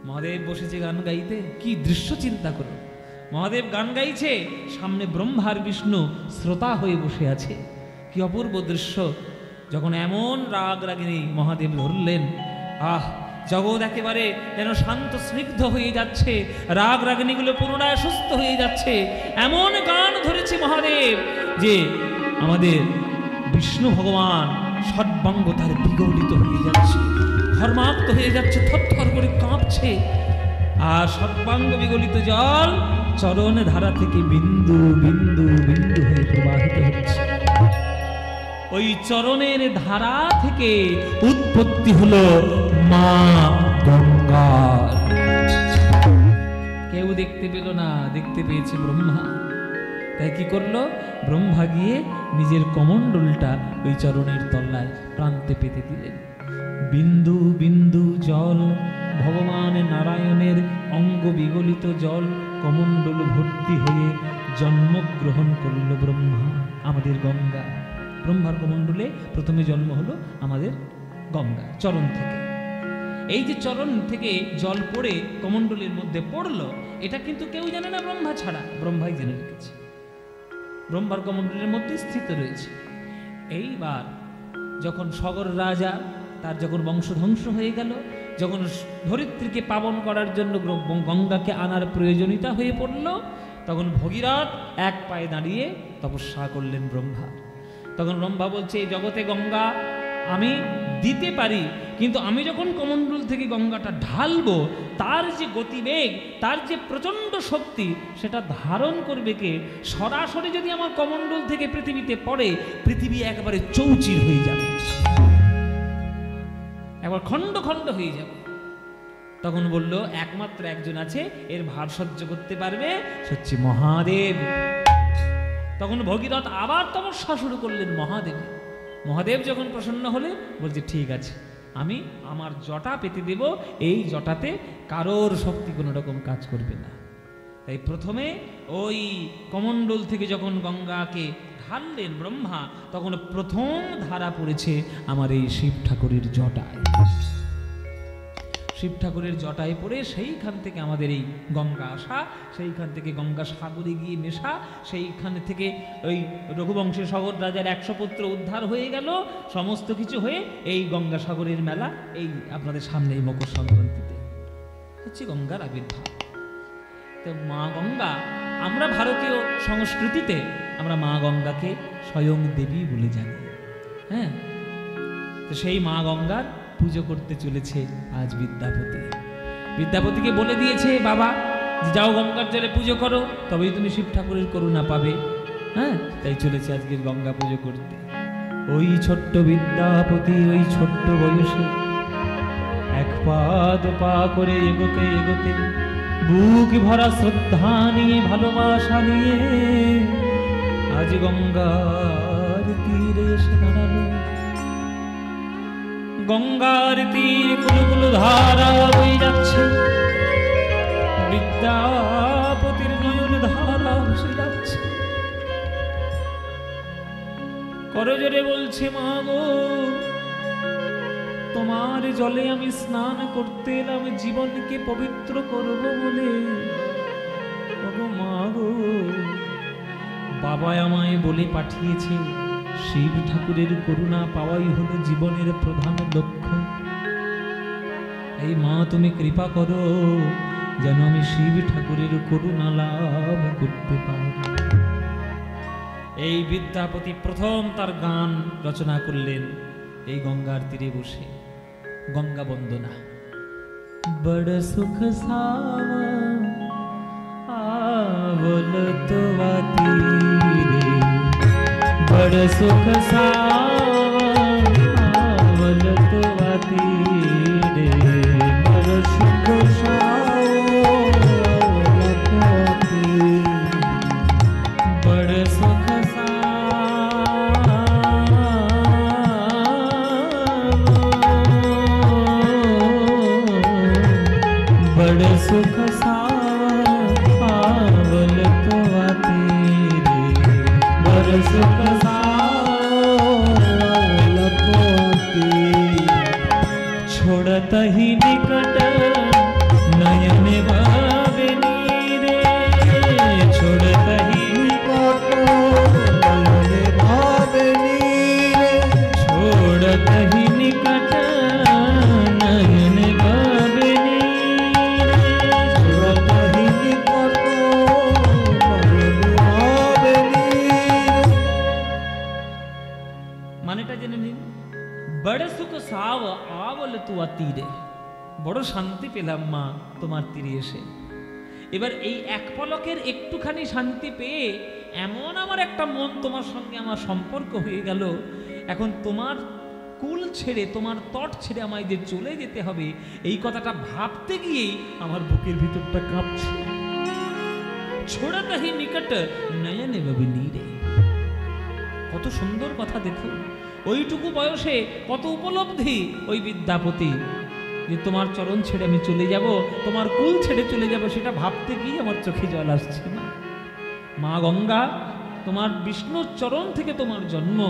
মহাদেব বসেছে গান গাইতে, কি দৃশ্য চিন্তা করো, মহাদেব গান গাইছে, সামনে ব্রহ্মার বিষ্ণু শ্রোতা হয়ে বসে আছে, কি অপূর্ব দৃশ্য। যখন এমন রাগ রাগিনী মহাদেব ধরলেন, আহ, জগৎ একেবারে যেন শান্ত স্নিগ্ধ হয়ে যাচ্ছে, রাগ রাগিনীগুলো পুনরায় সুস্থ হয়ে যাচ্ছে। এমন গান ধরেছে মহাদেব যে আমাদের বিষ্ণু ভগবান সর্বাঙ্গ তার বিগলিত হয়ে যাচ্ছে, ধর্মাক্ত হয়ে যাচ্ছে, থরথর করে কাঁপছে, আর সর্বাঙ্গ বিগলিত জল চরণ ধারা থেকে বিন্দু বিন্দু বিন্দু হয়ে প্রবাহিত হচ্ছে। ওই চরণের ধারা থেকে উৎপত্তি হলো মা গঙ্গা। দেখতে পেল না, দেখতে পেয়েছে ব্রহ্মা। তাই কি করলো? ব্রহ্মা গিয়ে নিজের কমণ্ডলটা ওই চরণের তলায় প্রান্তে পেতে দিলেন। বিন্দু বিন্দু জল, ভগবান নারায়ণের অঙ্গ বিগলিত জল কমণ্ডল ভর্তি হয়ে জন্মগ্রহণ করল ব্রহ্মা। আমাদের গঙ্গা, ব্রহ্মার কমণ্ডলে প্রথমে জন্ম হলো আমাদের গঙ্গা চরণ থেকে। এই যে চরণ থেকে জল পড়ে কমণ্ডলের মধ্যে পড়লো, এটা কিন্তু কেউ জানে না ব্রহ্মা ছাড়া, ব্রহ্মাই জেনে রেখেছে। ব্রহ্মার কমণ্ডলের মধ্যে স্থিত রয়েছে। এইবার যখন সগর রাজা, তার যখন বংশধ্বংস হয়ে গেল, যখন ধরিত্রীকে পাবন করার জন্য গঙ্গাকে আনার প্রয়োজনীয়তা হয়ে পড়ল, তখন ভগীরথ এক পায়ে দাঁড়িয়ে তপস্যা করলেন ব্রহ্মা। তখন ব্রহ্মা বলছে, এই জগতে গঙ্গা আমি দিতে পারি, কিন্তু আমি যখন কমণ্ডল থেকে গঙ্গাটা ঢালবো, তার যে গতিবেগ, তার যে প্রচণ্ড শক্তি, সেটা ধারণ করবে কে? সরাসরি যদি আমার কমণ্ডল থেকে পৃথিবীতে পড়ে, পৃথিবী একেবারে চৌচির হয়ে যাবে, একবার খণ্ড খণ্ড হয়ে যাবে। তখন বলল, একমাত্র একজন আছে এর ভার সহ্য করতে পারবে, সে হচ্ছে মহাদেব। তখন ভগীরথ আবার তপস্যা শুরু করলেন মহাদেব। মহাদেব যখন প্রসন্ন হলে বলছে, ঠিক আছে, আমি আমার জটা পেতে দেব, এই জটাতে কারোর শক্তি কোনো রকম কাজ করবে না। তাই প্রথমে ওই কমণ্ডল থেকে যখন গঙ্গাকে ঢাললেন ব্রহ্মা, তখন প্রথম ধারা পড়েছে আমার এই শিব ঠাকুরের জটায়। শিব ঠাকুরের জটায় পড়ে সেইখান থেকে আমাদের এই গঙ্গা আসা, সেইখান থেকে গঙ্গা সাগরে গিয়ে মেশা, সেইখান থেকে ওই রঘুবংশের সগর রাজার 100 পুত্র উদ্ধার হয়ে গেল, সমস্ত কিছু হয়ে এই গঙ্গা সাগরের মেলা এই আপনাদের সামনে এই মকর সংক্রান্তিতে হচ্ছে গঙ্গার আবির্ভাব। তো মা গঙ্গা, আমরা ভারতীয় সংস্কৃতিতে আমরা মা গঙ্গাকে স্বয়ং দেবী বলে জানি। হ্যাঁ, তো সেই মা গঙ্গার পুজো করতে চলেছে আজ বিদ্যাপতি। বিদ্যাপতিকে বলে দিয়েছে বাবা, যাও গঙ্গার জলে পুজো করো, তবেই তুমি শিব ঠাকুরের করুণা পাবে। হ্যাঁ, তাই চলেছে আজকের গঙ্গা পুজো করতে। ওই ছোট্ট বিদ্যাপতি ওই ছোট্ট বয়সে এক পা দু পা করে এগোতে এগোতে, বুক ভরা শ্রদ্ধা নিয়ে ভালোবাসা নিয়ে আজ গঙ্গার তীরে এসে দাঁড়ালো। গঙ্গার তীরে কুলকুল ধারা বয়ে যাচ্ছে, বিদ্যাপতির নয়ন ধারা ভেসে যাচ্ছে। করজোরে বলছে, মা গো, তোমার জলে আমি স্নান করতে এলাম জীবনকে পবিত্র করব বলে। ওগো মা গো, বাবা আমায় বলে পাঠিয়েছে শিব ঠাকুরের করুণা পাওয়াই হলো জীবনের প্রধান লক্ষ্য। এই মা, তুমি কৃপা করো যেন আমি শিব ঠাকুরের করুণা লাভ করতে পারি। এই বিদ্যাপতি প্রথম তার গান রচনা করলেন এই গঙ্গার তীরে বসে, গঙ্গা বন্দনা। বড় সুখ সাওয়া आवल तो तीरे, बड़ सुख सावा आवल तो तीरे, बड़ सुख सावा तो तीरे, बड़ सुख सावा, बड़ सुख छोड़त ही निकट नयन भावनी रे, छोड़त ही निकट नयन भावनी रे, छोड़त ही निकट नयन भावनी रे, छोड़त ही निकट नयन भावनी। मानेटा जेने निन, बड़ सुख साव आवल तु तीरे, বড় শান্তি পেলাম মা তোমার তীরে এসে। এবার এই এক পলকের একটুখানি শান্তি পেয়ে এমন আমার একটা মন তোমার সঙ্গে আমার সম্পর্ক হয়ে গেল, এখন তোমার কুল ছেড়ে তোমার তট ছেড়ে আমায় যে চলে যেতে হবে, এই কথাটা ভাবতে গিয়েই আমার বুকের ভিতরটা কাঁপছে। छोड़त ही निकट नयन बबनीरे। কত সুন্দর কথা দেখুন, ওইটুকু বয়সে কত উপলব্ধি ওই বিদ্যাপতি, যে তোমার চরণ ছেড়ে আমি চলে যাব, তোমার কুল ছেড়ে চলে যাব, সেটা ভাবতে গিয়ে আমার চোখে জল আসছে না। মা গঙ্গা, তোমার বিষ্ণুর চরণ থেকে তোমার জন্ম,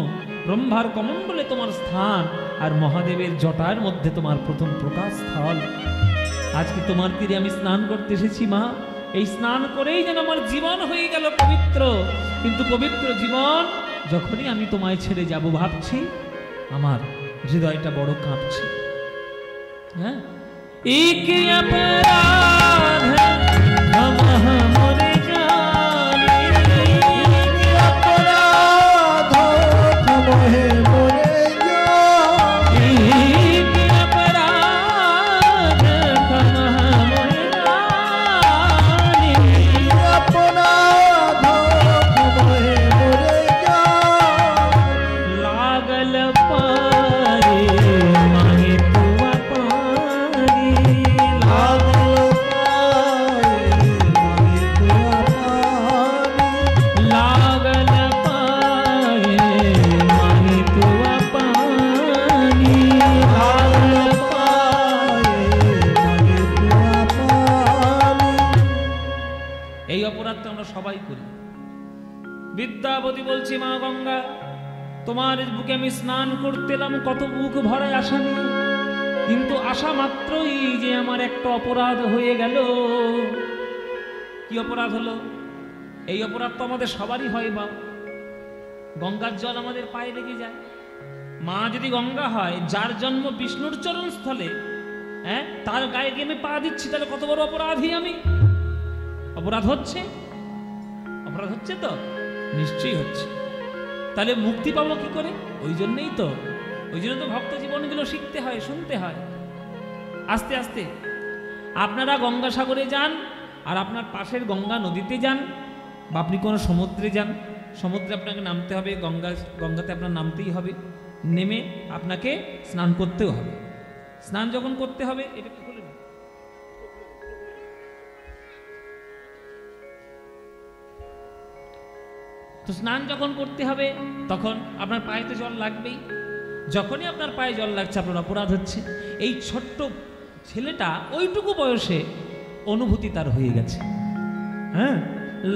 ব্রহ্মার কমণ্ডলে তোমার স্থান, আর মহাদেবের জটার মধ্যে তোমার প্রথম প্রকাশ স্থল। আজকে তোমার তীরে আমি স্নান করতে এসেছি মা। এই স্নান করেই যেন আমার জীবন হয়ে গেল পবিত্র, কিন্তু পবিত্র জীবন যখনই আমি তোমায় ছেড়ে যাব ভাবছি, আমার হৃদয়টা বড় কাঁপছে। হ্যাঁ, এক অপরাধ মরে জানি, অপরাধ মরে জানি, এক অপরাধ মরে জানি, অপরাধ মরে জানি, লাগল পারে মাহে তুয়া পারি, লাগল পারে মাহে তুয়া পারি, লাগল পারে মাহে তুয়া পারি, লাগল পারে মাহে তুয়া পারি। এই অপরাধ তো আমরা সবাই করি। বিদ্যাপতি বলছি, মা গঙ্গা, তোমার বুকে আমি স্নান করতে এলাম কত বুক ভরা আশা নিয়ে, কিন্তু আশা মাত্রই যে আমার একটা অপরাধ হয়ে গেল। কি অপরাধ হলো? এই অপরাধ তো আমাদের সবারই হয় বা, গঙ্গার জল আমাদের পায়ে লেগে যায়। মা যদি গঙ্গা হয়, যার জন্ম বিষ্ণুর চরণ স্থলে, হ্যাঁ, তার গায়ে গিয়ে আমি পা দিচ্ছি, তাহলে কত বড় অপরাধী আমি। অপরাধ হচ্ছে, অপরাধ হচ্ছে তো, নিশ্চয়ই হচ্ছে। তাহলে মুক্তি পাবো কি করে? ওই জন্যই তো, ওই জন্য তো ভক্ত জীবনগুলো শিখতে হয়, শুনতে হয় আস্তে আস্তে। আপনারা গঙ্গাসাগরে যান, আর আপনার পাশের গঙ্গা নদীতে যান, বা আপনি কোনো সমুদ্রে যান, সমুদ্রে আপনাকে নামতে হবে, গঙ্গাতে আপনার নামতেই হবে, নেমে আপনাকে স্নান করতেও হবে। স্নান যখন করতে হবে, এটা কি বলে, তো স্নান যখন করতে হবে তখন আপনার পায়ে তো জল লাগবেই। যখনই আপনার পায়ে জল লাগছে, আপনার অপরাধ হচ্ছে। এই ছোট্ট ছেলেটা ওইটুকু বয়সে অনুভূতি তার হয়ে গেছে। হ্যাঁ,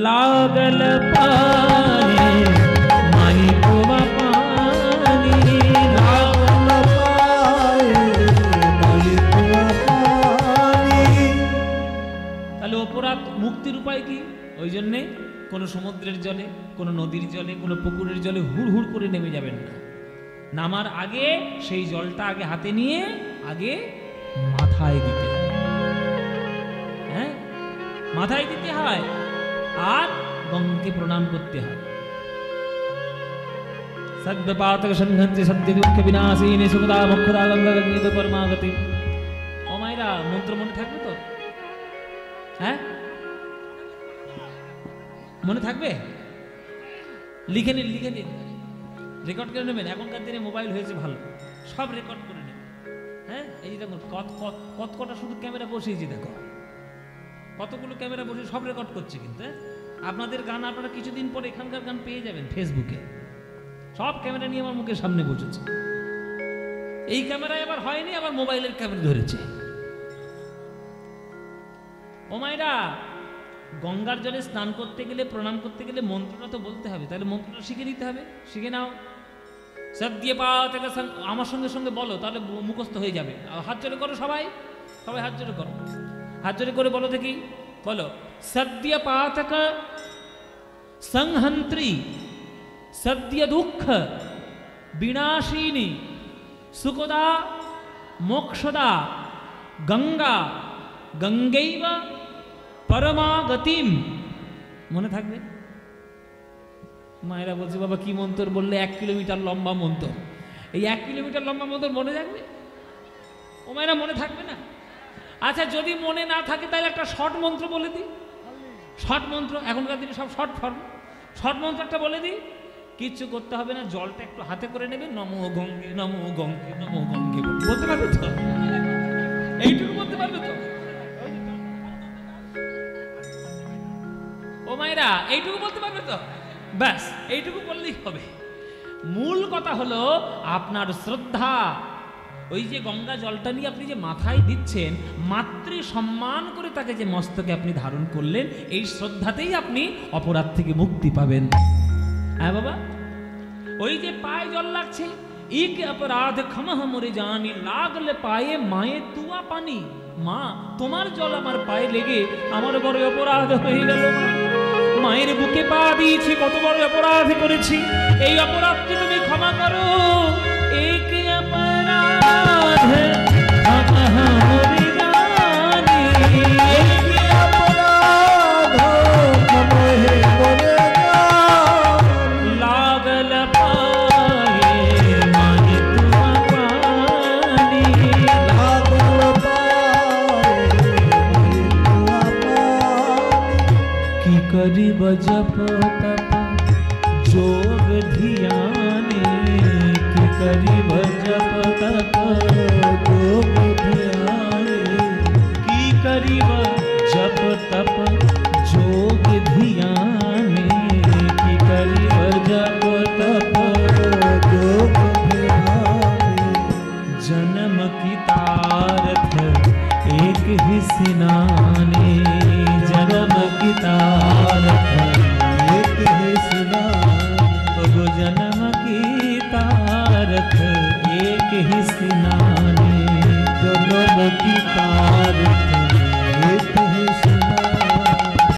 লাগল পানি মানি তোমা পানি, লাগল পানি মানি তোমা পানি। তাহলে অপরাধ মুক্তির উপায় কি? ওই জন্যে কোনো সমুদ্রের জলে, কোনো নদীর জলে, কোনো পুকুরের জলে হুড় হুড় করে নেমে যাবেন না। নামার আগে সেই জলটা আগে হাতে নিয়ে আগে মাথায় দিতে হয়। হ্যাঁ, মাথায় দিতে হয়, আর গঙ্গাকে প্রণাম করতে হয়। সদ্যপাতক সংঘন্তি সদ্য দুঃখ বিনাশিনী সুখদা মুখদা গঙ্গা গঙ্গিত পরমাগতি। ও মায়েরা, মন্ত্র মনে থাকবে তো? হ্যাঁ, মনে থাকবে? লিখে নিন, লিখে নিন, রেকর্ড করে নেবেন। এখনকার দিনে মোবাইল হয়েছে ভালো, সব রেকর্ড করে নেবেন। হ্যাঁ, এই যে দেখুন কত কটা শুধু ক্যামেরা বসিয়েছি, দেখো কতগুলো ক্যামেরা বসে সব রেকর্ড করছে। কিন্তু আপনাদের গান আপনারা কিছুদিন পরে এখানকার গান পেয়ে যাবেন ফেসবুকে। সব ক্যামেরা নিয়ে আমার মুখের সামনে বসেছে। এই ক্যামেরায় আবার হয়নি, আবার মোবাইলের ক্যামেরা ধরেছে। ও মায়েরা, গঙ্গার জলে স্নান করতে গেলে, প্রণাম করতে গেলে মন্ত্রটা তো বলতে হবে। তাহলে মন্ত্রটা শিখে নিতে হবে, শিখে নাও। সদ্য পাতক, আমার সঙ্গে সঙ্গে বলো, তাহলে মুখস্থ হয়ে যাবে। হাত জোরে করো, সবাই সবাই হাত জোরে করো, হাত জোরে করে বলো দেখি, বলো। সদ্য পাতক সংহন্ত্রী সদ্য দুঃখ বিনাশিনী সুখদা মোক্ষদা গঙ্গা গঙ্গৈব পরমাগতিম। মনে থাকবে? মায়েরা বলছে, বাবা কি মন্ত্র বললে? 1 কিলোমিটার লম্বা মন্ত্র। এই 1 কিলোমিটার লম্বা মন্ত্র মনে থাকবে? ও মায়েরা, মনে থাকবে না? আচ্ছা, যদি মনে না থাকে তাহলে একটা শর্ট মন্ত্র বলে দিই। শর্ট মন্ত্র, এখনকার দিনে সব শর্ট ফর্ম। শর্ট মন্ত্র একটা বলে দিই, কিচ্ছু করতে হবে না, জলটা একটু হাতে করে নেবে, নমো গঙ্গে নমো গঙ্গে নমো গঙ্গে। বলতে পারবে তো? এইটুকু বলতে পারবে তো? ও মায়েরা এইটুকু বলতে পারবে তো? ব্যাস এইটুকু বললেই হবে। মূল কথা হলো আপনার শ্রদ্ধা। ওই যে গঙ্গা জলটা নিয়ে আপনি যে মাথায় দিচ্ছেন, মাতৃ সম্মান করে তাকে যে মস্তকে আপনি ধারণ করলেন, এই শ্রদ্ধাতেই আপনি অপরাধ থেকে মুক্তি পাবেন। হ্যাঁ বাবা, ওই যে পায়ে জল লাগছে, एक अपराध क्षमा मोरे जानी लागले पाए माए तुआ पानी। মা তোমার জল আমার পায়ে লেগে আমার বড় অপরাধ হয়ে গেল। মায়ের বুকে পা দিয়েছি, কত বড় অপরাধ করেছি, এই অপরাধটি তুমি ক্ষমা করো। এক অপরাধ ক্ষমা মোরে জানি, এক অপরাধ ক্ষমা মোরে জানি, লাগল পায়ে মায়ে তুआ पानी, लागल की करीब जप तप जोग ध्याने, की करीब जप तप जोग ध्याने, की करीब जप तप जोग ध्याने, की करीब जप तप जोग ध्याने। जन्म की तारथ एक ही सिनाने, जन्म की तारथ एक ही सिनाने, वो जन्म की तारथ एक ही सिनाने, जन्म की तारथ